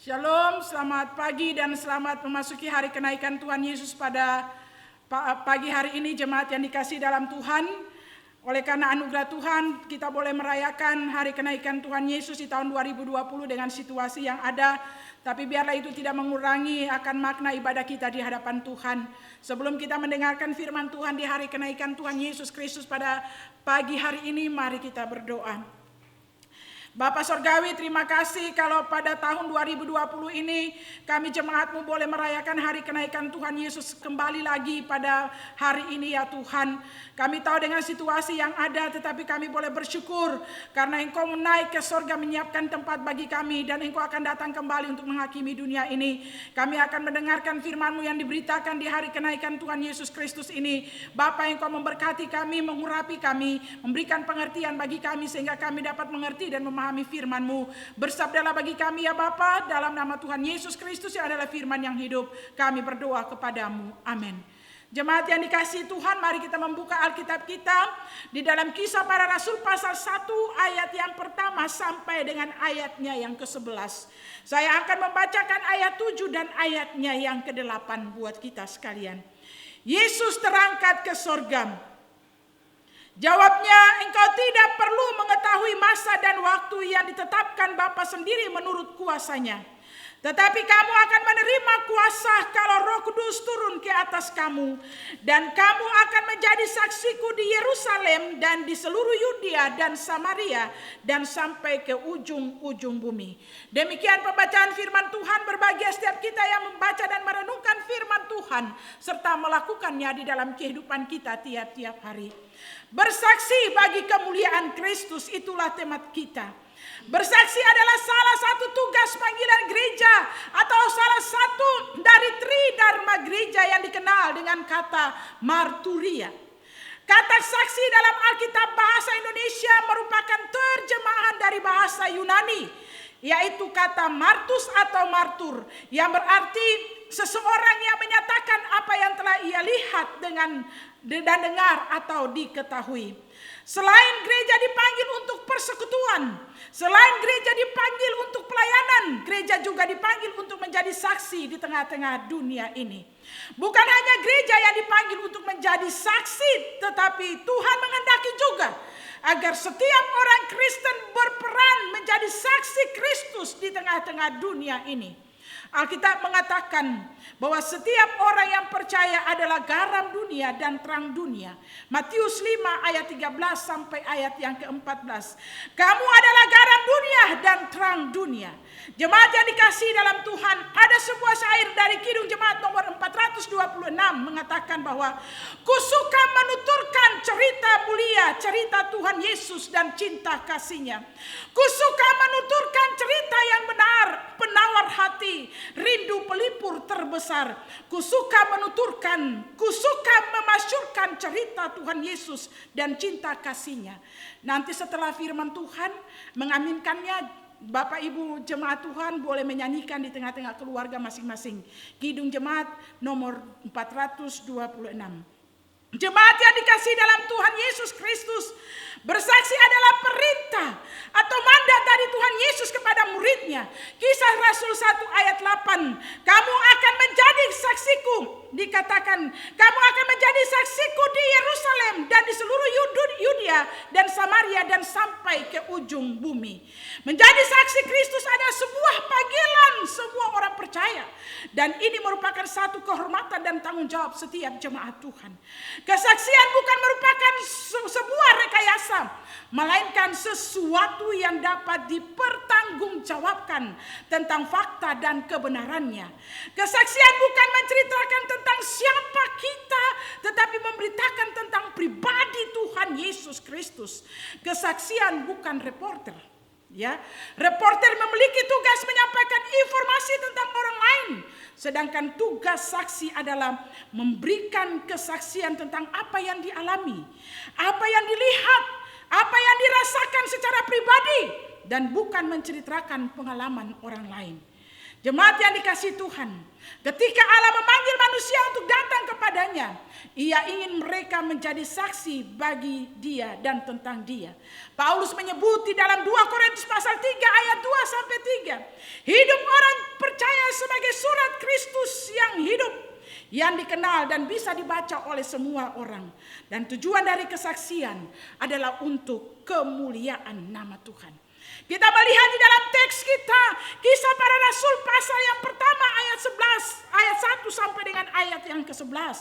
Shalom, selamat pagi dan selamat memasuki hari kenaikan Tuhan Yesus pada pagi hari ini, jemaat yang dikasihi dalam Tuhan. Oleh karena anugerah Tuhan, kita boleh merayakan hari kenaikan Tuhan Yesus di tahun 2020 dengan situasi yang ada. Tapi biarlah itu tidak mengurangi akan makna ibadah kita di hadapan Tuhan. Sebelum kita mendengarkan firman Tuhan di hari kenaikan Tuhan Yesus Kristus pada pagi hari ini, mari kita berdoa. Bapak Sorgawi, terima kasih kalau pada tahun 2020 ini kami jemaat-Mu boleh merayakan hari kenaikan Tuhan Yesus kembali lagi pada hari ini ya Tuhan. Kami tahu dengan situasi yang ada, tetapi kami boleh bersyukur karena Engkau naik ke sorga menyiapkan tempat bagi kami dan Engkau akan datang kembali untuk menghakimi dunia ini. Kami akan mendengarkan firman-Mu yang diberitakan di hari kenaikan Tuhan Yesus Kristus ini. Bapa, Engkau memberkati kami, mengurapi kami, memberikan pengertian bagi kami sehingga kami dapat mengerti dan memahami firman-Mu. Bersabdalah bagi kami ya Bapa, dalam nama Tuhan Yesus Kristus yang adalah firman yang hidup, kami berdoa kepadamu. Amin. Jemaat yang dikasihi Tuhan, mari kita membuka Alkitab kita di dalam Kisah Para Rasul pasal 1 ayat yang pertama sampai dengan ayatnya yang ke-11. Saya akan membacakan ayat 7 dan ayatnya yang ke-8 buat kita sekalian. Yesus terangkat ke sorga. Jawabnya, engkau tidak perlu mengetahui masa dan waktu yang ditetapkan Bapa sendiri menurut kuasanya. Tetapi kamu akan menerima kuasa kalau Roh Kudus turun ke atas kamu. Dan kamu akan menjadi saksiku di Yerusalem dan di seluruh Yudea dan Samaria dan sampai ke ujung-ujung bumi. Demikian pembacaan firman Tuhan. Berbahagia setiap kita yang membaca dan merenungkan firman Tuhan serta melakukannya di dalam kehidupan kita tiap-tiap hari. Bersaksi bagi kemuliaan Kristus, itulah tema kita. Bersaksi adalah salah satu tugas panggilan gereja atau salah satu dari tridharma gereja yang dikenal dengan kata marturia. Kata saksi dalam Alkitab bahasa Indonesia merupakan terjemahan dari bahasa Yunani, yaitu kata martus atau martur, yang berarti seseorang yang menyatakan apa yang telah ia lihat dan dengar atau diketahui. Selain gereja dipanggil untuk persekutuan, selain gereja dipanggil untuk pelayanan, gereja juga dipanggil untuk menjadi saksi di tengah-tengah dunia ini. Bukan hanya gereja yang dipanggil untuk menjadi saksi, tetapi Tuhan menghendaki juga agar setiap orang Kristen berperan menjadi saksi Kristus di tengah-tengah dunia ini. Alkitab mengatakan bahwa setiap orang yang percaya adalah garam dunia dan terang dunia. Matius 5 ayat 13 sampai ayat yang ke-14. Kamu adalah garam dunia dan terang dunia. Jemaat yang dikasihi dalam Tuhan, ada sebuah syair dari Kidung Jemaat nomor 426 mengatakan bahwa kusuka menuturkan cerita mulia, cerita Tuhan Yesus dan cinta kasih-Nya. Kusuka menuturkan cerita yang benar, penawar hati, rindu pelipur terbesar. Kusuka memasyurkan cerita Tuhan Yesus dan cinta kasih-Nya. Nanti setelah firman Tuhan mengaminkannya, Bapak Ibu jemaat Tuhan boleh menyanyikan di tengah-tengah keluarga masing-masing. Kidung Jemaat nomor 426. Jemaat yang dikasihi dalam Tuhan Yesus Kristus, bersaksi adalah perintah atau mandat dari Tuhan Yesus kepada muridnya. Kisah Rasul 1 ayat 8. Kamu akan menjadi saksiku, dikatakan, kamu akan menjadi saksiku di Yerusalem dan di seluruh Yudea dan Samaria dan sampai ke ujung bumi. Menjadi saksi Kristus adalah sebuah panggilan semua orang percaya. Dan ini merupakan satu kehormatan dan tanggung jawab setiap jemaat Tuhan. Kesaksian bukan merupakan sebuah rekayasa, melainkan sesuatu yang dapat dipertanggungjawabkan tentang fakta dan kebenarannya. Kesaksian bukan menceritakan tentang siapa kita, tetapi memberitakan tentang pribadi Tuhan Yesus Kristus. Kesaksian bukan reporter. Ya, reporter memiliki tugas menyampaikan informasi tentang orang lain, sedangkan tugas saksi adalah memberikan kesaksian tentang apa yang dialami, apa yang dilihat, apa yang dirasakan secara pribadi, dan bukan menceritakan pengalaman orang lain. Jemaat yang dikasihi Tuhan, ketika Allah memanggil manusia untuk datang kepadanya, Ia ingin mereka menjadi saksi bagi Dia dan tentang Dia. Paulus menyebut di dalam 2 Korintus pasal 3 ayat 2 sampai 3, hidup orang percaya sebagai surat Kristus yang hidup, yang dikenal dan bisa dibaca oleh semua orang. Dan tujuan dari kesaksian adalah untuk kemuliaan nama Tuhan. Kita melihat di dalam teks kita, Kisah Para Rasul pasal yang pertama ayat 11, ayat 1 sampai dengan ayat yang ke-11.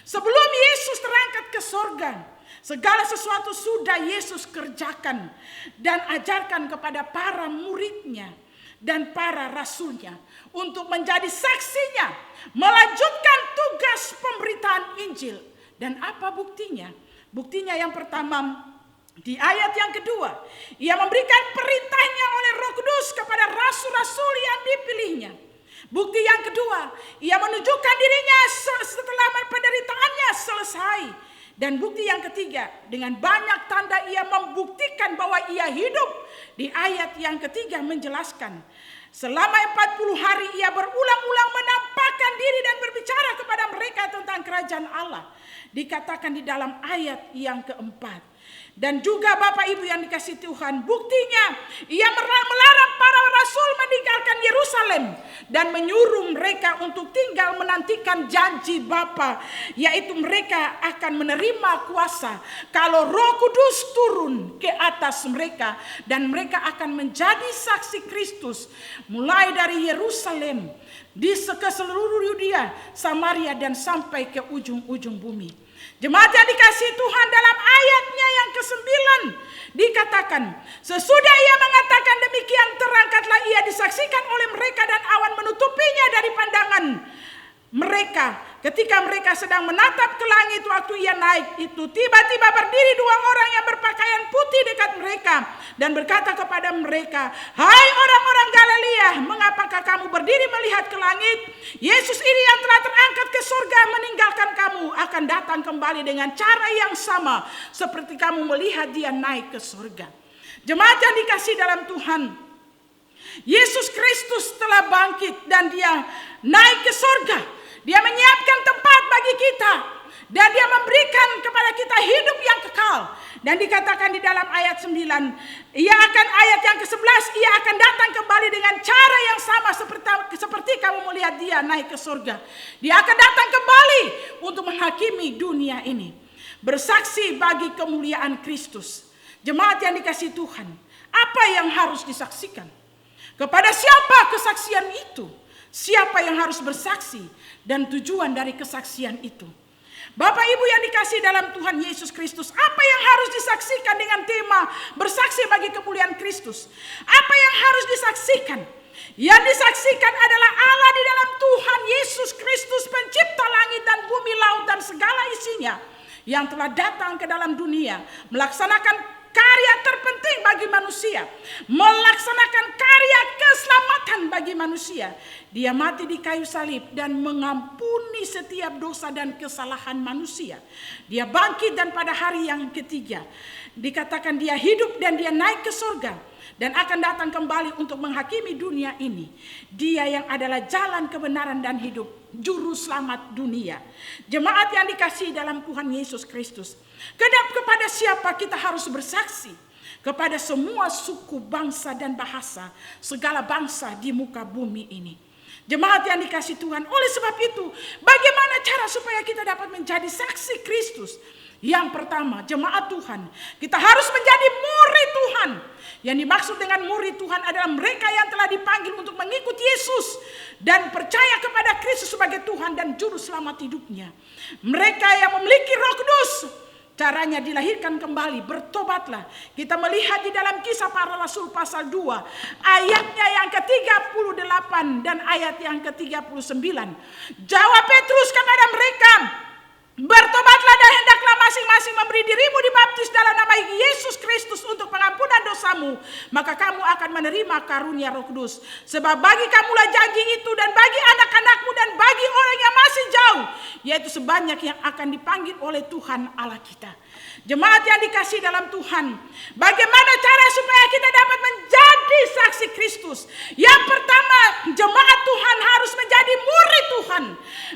Sebelum Yesus terangkat ke sorga, segala sesuatu sudah Yesus kerjakan dan ajarkan kepada para muridnya dan para rasulnya untuk menjadi saksinya, melanjutkan tugas pemberitaan Injil. Dan apa buktinya? Buktinya yang pertama, di ayat yang kedua, ia memberikan perintahnya oleh Roh Kudus kepada rasul-rasul yang dipilihnya. Bukti yang kedua, ia menunjukkan dirinya setelah penderitaannya selesai. Dan bukti yang ketiga, dengan banyak tanda ia membuktikan bahwa ia hidup. Di ayat yang ketiga menjelaskan, selama 40 hari ia berulang-ulang menampakkan diri dan berbicara kepada mereka tentang kerajaan Allah. Dikatakan di dalam ayat yang keempat. Dan juga Bapak Ibu yang dikasihi Tuhan, buktinya ia melarang para rasul meninggalkan Yerusalem dan menyuruh mereka untuk tinggal menantikan janji Bapa, yaitu mereka akan menerima kuasa kalau Roh Kudus turun ke atas mereka, dan mereka akan menjadi saksi Kristus mulai dari Yerusalem ke seluruh Yudea, Samaria, dan sampai ke ujung-ujung bumi. Jemaat yang dikasihi Tuhan, dalam ayatnya yang ke-9 dikatakan, sesudah ia mengatakan demikian, terangkatlah ia disaksikan oleh mereka dan awan menutupinya dari pandangan mereka. Ketika mereka sedang menatap ke langit waktu ia naik itu, tiba-tiba berdiri 2 orang yang berpakaian putih dekat mereka dan berkata kepada mereka, hai orang-orang Galilea, mengapakah kamu berdiri melihat ke langit? Yesus ini yang telah terangkat ke surga meninggalkan kamu akan datang kembali dengan cara yang sama seperti kamu melihat dia naik ke surga. Jemaat yang dikasihi dalam Tuhan, Yesus Kristus telah bangkit dan dia naik ke surga. Dia menyiapkan tempat bagi kita dan dia memberikan kepada kita hidup yang kekal. Dan dikatakan di dalam ayat 9, ayat yang ke-11, ia akan datang kembali dengan cara yang sama seperti kamu melihat dia naik ke surga. Dia akan datang kembali untuk menghakimi dunia ini, bersaksi bagi kemuliaan Kristus. Jemaat yang dikasihi Tuhan, apa yang harus disaksikan? Kepada siapa kesaksian itu? Siapa yang harus bersaksi dan tujuan dari kesaksian itu? Bapak Ibu yang dikasihi dalam Tuhan Yesus Kristus, apa yang harus disaksikan dengan tema bersaksi bagi kemuliaan Kristus? Apa yang harus disaksikan? Yang disaksikan adalah Allah di dalam Tuhan Yesus Kristus, pencipta langit dan bumi, laut dan segala isinya, yang telah datang ke dalam dunia melaksanakan karya terpenting bagi manusia, melaksanakan karya keselamatan bagi manusia. Dia mati di kayu salib dan mengampuni setiap dosa dan kesalahan manusia. Dia bangkit dan pada hari yang ketiga dikatakan dia hidup dan dia naik ke surga dan akan datang kembali untuk menghakimi dunia ini. Dia yang adalah jalan kebenaran dan hidup, juru selamat dunia. Jemaat yang dikasihi dalam Tuhan Yesus Kristus, kepada siapa kita harus bersaksi? Kepada semua suku, bangsa dan bahasa, segala bangsa di muka bumi ini. Jemaat yang dikasihi Tuhan, oleh sebab itu, bagaimana cara supaya kita dapat menjadi saksi Kristus? Yang pertama, jemaat Tuhan, kita harus menjadi murid Tuhan. Yang dimaksud dengan murid Tuhan adalah mereka yang telah dipanggil untuk mengikuti Yesus dan percaya kepada Kristus sebagai Tuhan dan juru selamat hidupnya. Mereka yang memiliki Roh Kudus. Caranya dilahirkan kembali, bertobatlah. Kita melihat di dalam Kisah Para Rasul pasal 2, ayatnya yang ke-38 dan ayat yang ke-39. Jawab Petrus kepada mereka, bertobatlah dan hendaklah masing-masing memberi dirimu dibaptis dalam nama Yesus Kristus untuk pengampunan dosamu, maka kamu akan menerima karunia Roh Kudus. Sebab bagi kamulah janji itu dan bagi anak-anakmu dan bagi orang yang masih jauh, yaitu sebanyak yang akan dipanggil oleh Tuhan Allah kita. Jemaat yang dikasihi dalam Tuhan, bagaimana cara supaya kita dapat menjadi saksi Kristus? Yang pertama, jemaat Tuhan harus menjadi murid Tuhan.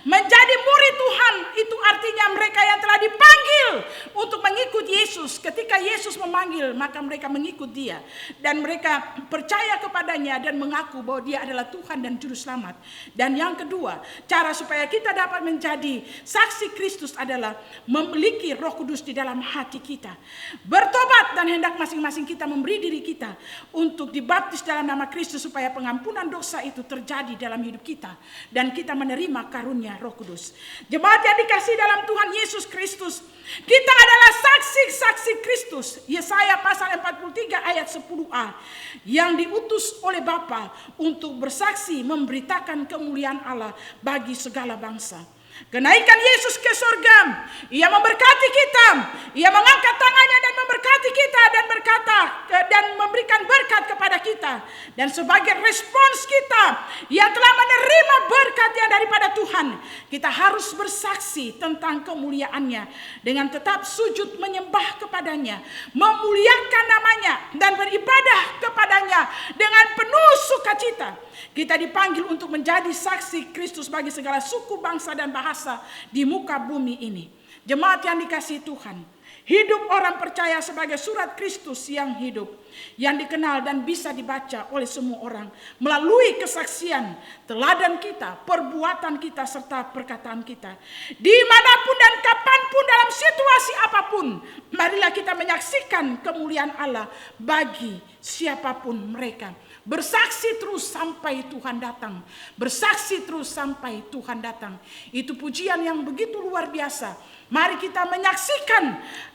Menjadi murid Tuhan itu artinya mereka yang telah dipanggil untuk mengikut Yesus. Ketika Yesus memanggil, maka mereka mengikut Dia dan mereka percaya kepadanya dan mengaku bahwa Dia adalah Tuhan dan juru selamat. Dan yang kedua, cara supaya kita dapat menjadi saksi Kristus adalah memiliki Roh Kudus di dalam hati kita. Bertobat dan hendak masing-masing kita memberi diri kita untuk dibaptis dalam nama Kristus supaya pengampunan dosa itu terjadi dalam hidup kita dan kita menerima karunia Roh Kudus. Jemaat yang dikasihi dalam Tuhan Yesus Kristus, kita adalah saksi-saksi Kristus. Yesaya pasal 43 ayat 10a, yang diutus oleh Bapa untuk bersaksi memberitakan kemuliaan Allah bagi segala bangsa. Kenaikan Yesus ke surga, Ia memberkati kita, Ia mengangkat tangannya dan memberkati kita dan berkata dan memberikan berkat kepada kita. Dan sebagai respons kita yang telah menerima berkat yang daripada Tuhan, kita harus bersaksi tentang kemuliaannya dengan tetap sujud menyembah kepadanya, memuliakan namanya dan beribadah kepadanya dengan penuh sukacita. Kita dipanggil untuk menjadi saksi Kristus bagi segala suku, bangsa, dan bahasa di muka bumi ini. Jemaat yang dikasihi Tuhan, hidup orang percaya sebagai surat Kristus yang hidup, yang dikenal dan bisa dibaca oleh semua orang melalui kesaksian, teladan kita, perbuatan kita, serta perkataan kita. Dimanapun dan kapanpun dalam situasi apapun, marilah kita menyaksikan kemuliaan Allah bagi siapapun mereka. Bersaksi terus sampai Tuhan datang. Bersaksi terus sampai Tuhan datang. Itu pujian yang begitu luar biasa. Mari kita menyaksikan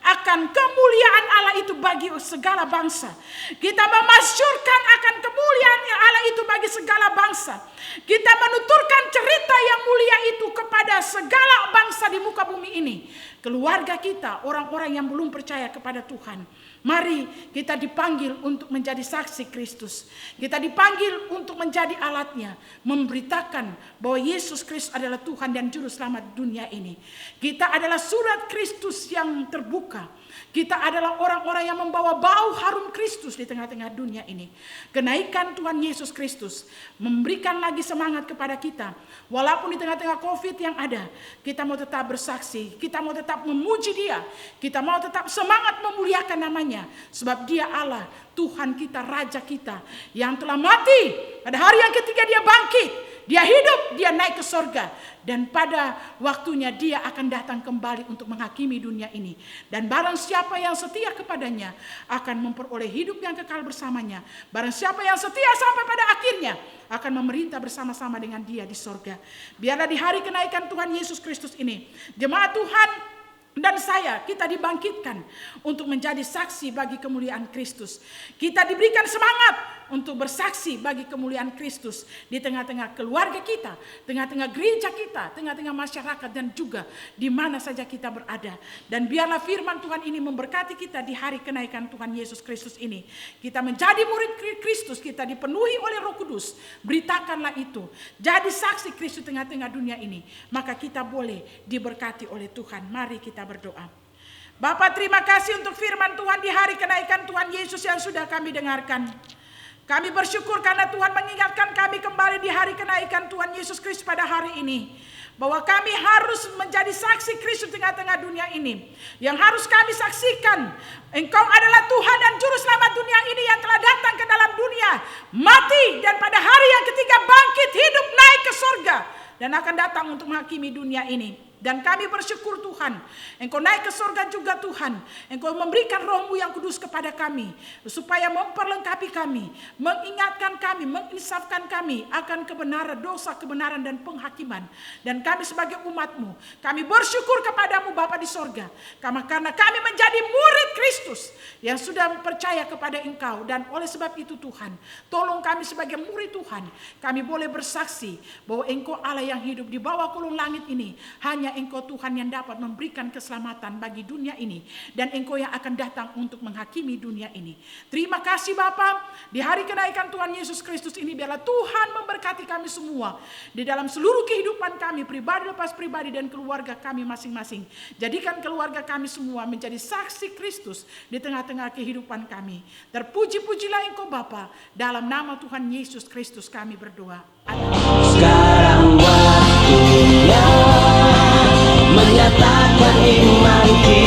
akan kemuliaan Allah itu bagi segala bangsa. Kita memasyurkan akan kemuliaan Allah itu bagi segala bangsa. Kita menuturkan cerita yang mulia itu kepada segala bangsa di muka bumi ini. Keluarga kita, orang-orang yang belum percaya kepada Tuhan. Mari kita dipanggil untuk menjadi saksi Kristus. Kita dipanggil untuk menjadi alatnya, memberitakan bahwa Yesus Kristus adalah Tuhan dan Juru Selamat dunia ini. Kita adalah surat Kristus yang terbuka. Kita adalah orang-orang yang membawa bau harum Kristus di tengah-tengah dunia ini. Kenaikan Tuhan Yesus Kristus memberikan lagi semangat kepada kita. Walaupun di tengah-tengah COVID yang ada, kita mau tetap bersaksi, kita mau tetap memuji Dia, kita mau tetap semangat memuliakan namanya. Sebab Dia Allah, Tuhan kita, Raja kita yang telah mati. Pada hari yang ketiga Dia bangkit, Dia hidup, Dia naik ke sorga. Dan pada waktunya Dia akan datang kembali untuk menghakimi dunia ini. Dan barang siapa yang setia kepadanya akan memperoleh hidup yang kekal bersamanya. Barang siapa yang setia sampai pada akhirnya akan memerintah bersama-sama dengan Dia di sorga. Biarlah di hari kenaikan Tuhan Yesus Kristus ini, jemaat Tuhan dan saya, kita dibangkitkan untuk menjadi saksi bagi kemuliaan Kristus. Kita diberikan semangat untuk bersaksi bagi kemuliaan Kristus di tengah-tengah keluarga kita, tengah-tengah gereja kita, tengah-tengah masyarakat, dan juga di mana saja kita berada. Dan biarlah firman Tuhan ini memberkati kita di hari kenaikan Tuhan Yesus Kristus ini. Kita menjadi murid Kristus, kita dipenuhi oleh Roh Kudus. Beritakanlah itu. Jadi saksi Kristus tengah-tengah dunia ini. Maka kita boleh diberkati oleh Tuhan. Mari kita berdoa. Bapa, terima kasih untuk firman Tuhan di hari kenaikan Tuhan Yesus yang sudah kami dengarkan. Kami bersyukur karena Tuhan mengingatkan kami kembali di hari kenaikan Tuhan Yesus Kristus pada hari ini. Bahwa kami harus menjadi saksi Kristus tengah-tengah dunia ini. Yang harus kami saksikan, Engkau adalah Tuhan dan Juru Selamat dunia ini yang telah datang ke dalam dunia, mati, dan pada hari yang ketiga bangkit, hidup, naik ke surga, dan akan datang untuk menghakimi dunia ini. Dan kami bersyukur Tuhan, Engkau naik ke surga juga Tuhan. Engkau memberikan Roh-Mu yang kudus kepada kami, supaya memperlengkapi kami, mengingatkan kami, menginsafkan kami akan kebenaran, dosa, kebenaran, dan penghakiman. Dan kami sebagai umat-Mu, kami bersyukur kepadamu Bapa di surga, karena kami menjadi murid Kristus yang sudah percaya kepada Engkau. Dan oleh sebab itu Tuhan, tolong kami sebagai murid Tuhan, kami boleh bersaksi bahwa Engkau Allah yang hidup di bawah kolong langit ini. Hanya Engkau Tuhan yang dapat memberikan keselamatan bagi dunia ini, dan Engkau yang akan datang untuk menghakimi dunia ini. Terima kasih Bapa, di hari kenaikan Tuhan Yesus Kristus ini biarlah Tuhan memberkati kami semua di dalam seluruh kehidupan kami, pribadi lepas pribadi dan keluarga kami masing-masing. Jadikan keluarga kami semua menjadi saksi Kristus di tengah-tengah kehidupan kami. Terpuji-pujilah Engkau Bapa, dalam nama Tuhan Yesus Kristus kami berdoa. Amin. Sekarang waktunya menyatakan iman kita.